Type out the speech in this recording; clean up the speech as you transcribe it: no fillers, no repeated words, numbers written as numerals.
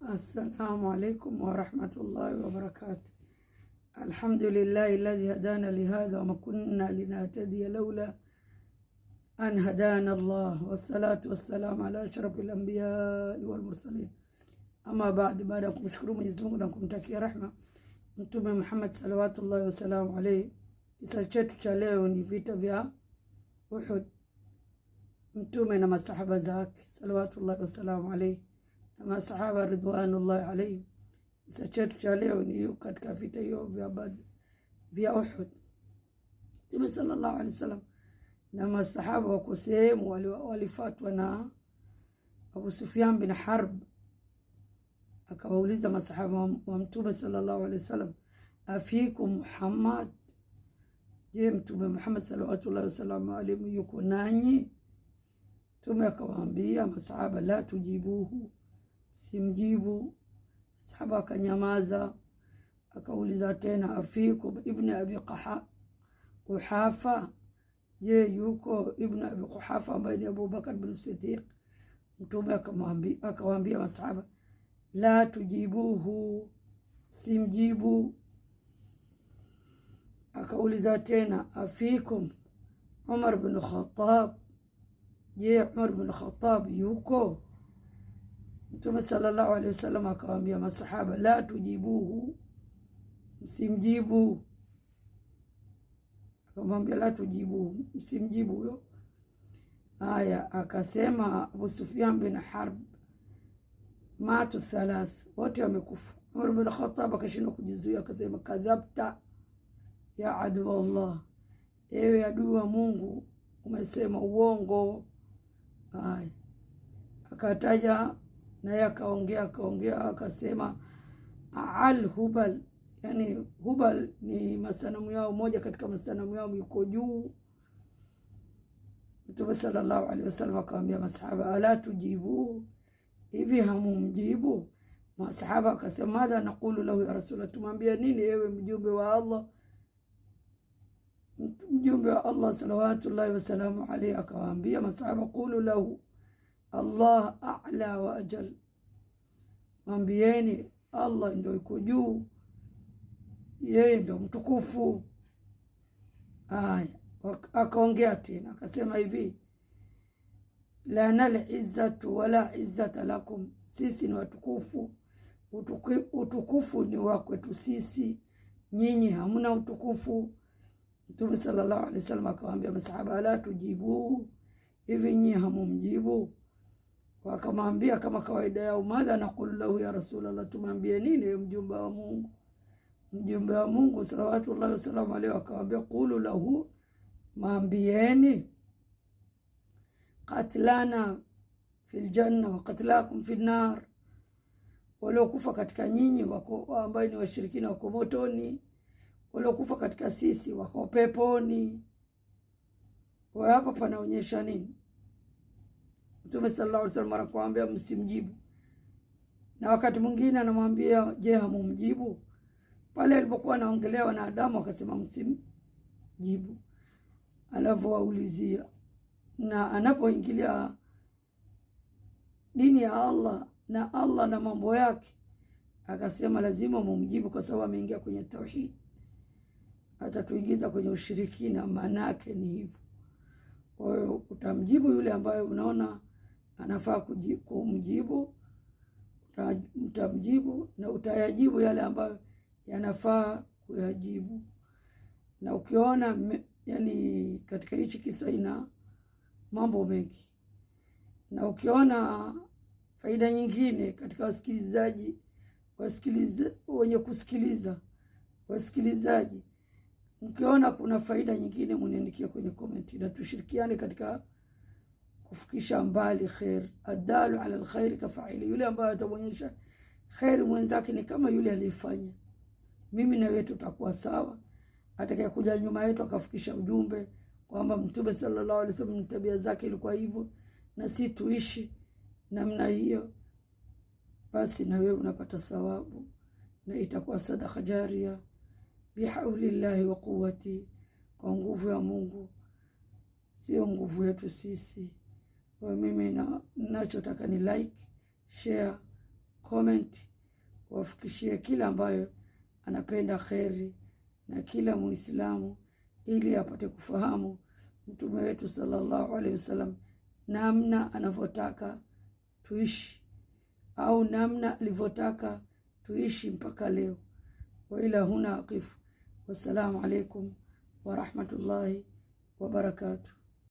السلام عليكم ورحمة الله وبركاته. الحمد لله الذي هدانا لهذا وما كنا لنهتدي لولا أن هدانا الله، والصلاة والسلام على أشرف الأنبياء والمرسلين. أما بعد ya kumshukuru Mwenyezi Mungu na kumtakia rahma Mtume Muhammad salawatullahi wasalamu alayhi. Kisa chetu cha leo ni vita vya Uhud, Mtume na masahaba zake salawatullahi wasalamu alayhi na masahaba ridwanullahi alayhi. Kisa chetu cha leo ni katika vita hiyo vya Uhud. Mtume sallallahu alayhi wasallam na masahaba wako sehemu walifatwa na Abu Sufyan bin Harb. Akawauliza masahaba wa Mtume sallallahu alaihi wasallam, afikum Muhammad, je, Mtume Muhammad sallallahu alaihi wasallam alimu yuko nanyi? Mtume akawaambia masahaba, la tujibuhu, simjibu. Masahaba akanyamaza. Akauliza tena, afikum ibn Abi Quhafa, je, yuko ibn Abi Quhafa ambaye ni Abu Bakar bin Siddiq? Mtume akawaambia masahaba, la tujibuhu, simjibu. Akauliza tena, afikum Umar bin Khattab, je, Umar bin Khattab yuko? Mtume sallallahu alaihi wasallam akawaambia masahaba, la tujibuhu, simjibu. Akamwambia la tujibuhu, simjibu huyo. Haya, akasema Abu Sufyan bin Harb, matu thalas, wote wamekufa. Umar bin Khattab akashindwa kujizuia, akasema kadhabta ya adu Allah, ewe adui wa Mungu, umesema uongo. Haya, akataja naye akaongea akasema al Hubal, yani Hubal ni masanamu yao, moja katika masanamu yao yuko juu. Mtume sallallahu alaihi wasallam akamwambia masahaba, ala tujibu, hivi hamumjibu? Masahaba akasema, madha naqulu lahu ya Rasulullah, tumwambia nini ewe mjumbe wa Allah? Mjumbe wa Allah salawatullahi wasalamu alayhi akawaambia masahaba, qulu lahu Allah a'la wa ajal, mwambieni Allah ndio yuko juu, yeye ndio mtukufu. Haya, akaongea tena akasema hivi, la nal izzatu wala izzata lakum, sisi ni watukufu, utukufu ni wa kwetu sisi, nyinyi hamna utukufu. Mtume sallallahu alaihi wasallam akawaambia masahaba, ala tujibu, hivi nyinyi hamumjibu? Wakamwambia kama kawaida yao, madha naqulu lahu ya Rasulullah, tumwambie nini mjumbe wa Mungu? Mjumbe wa Mungu salawatullahi wasalamu alayhi akawaambia, qulu lahu, maambieni qatlana fil janna wa qatlakum fil nar, waliokufa katika nyinyi wako ambao ni washirikina wako motoni, waliokufa katika sisi wako peponi. Kwa hapa panaonyesha nini? Mtume sallallahu alaihi wasallam anakuambia msimjibu, na wakati mwingine anamwambia je, hamumjibu? Pale alipokuwa anaongelea wanadamu akasema msimjibu, anavyowaulizia. Na anapoingilia dini ya Allah na mambo yake akasema lazima mumjibu, kwa sababu ameingia kwenye tauhid, atatuingiza kwenye ushirikina. Maana yake ni hivyo. Kwa hiyo utamjibu yule ambaye unaona anafaa kumjibu, utamjibu, na utayajibu yale ambayo yanafaa kuyajibu. Na ukiona yani katika hichi kisa ina mambo mengi, na ukiona faida nyingine katika wenye kusikiliza, wasikilizaji, mkiona kuna faida nyingine muniandikia kwenye comment, na tushirikiane katika kufikisha mbali khair. Adalu ala alkhair kafaili, yule ambaye ataonyesha khair mwenzake ni kama yule aliyefanya. Mimi na wewe tutakuwa sawa. Atakayekuja nyuma yetu akafikisha ujumbe kwamba Mtume sallallahu alaihi wasallam tabia zake ilikuwa hivyo, na si tuishi namna hiyo, basi na wewe unapata thawabu na itakuwa sadaka jaria bihaulillahi wa quwwati, kwa nguvu ya Mungu, sio nguvu yetu sisi. Kwa mimi ninachotaka ni like, share, comment, wafikishie kila ambayo anapenda kheri na kila Muislamu, ili apate kufahamu Mtume wetu sallallahu alaihi wasallam namna anavyotaka tuishi, au namna alivyotaka tuishi mpaka leo. Wa ila huna aqifu. Wassalamu alaikum wa rahmatullahi wa barakatuh.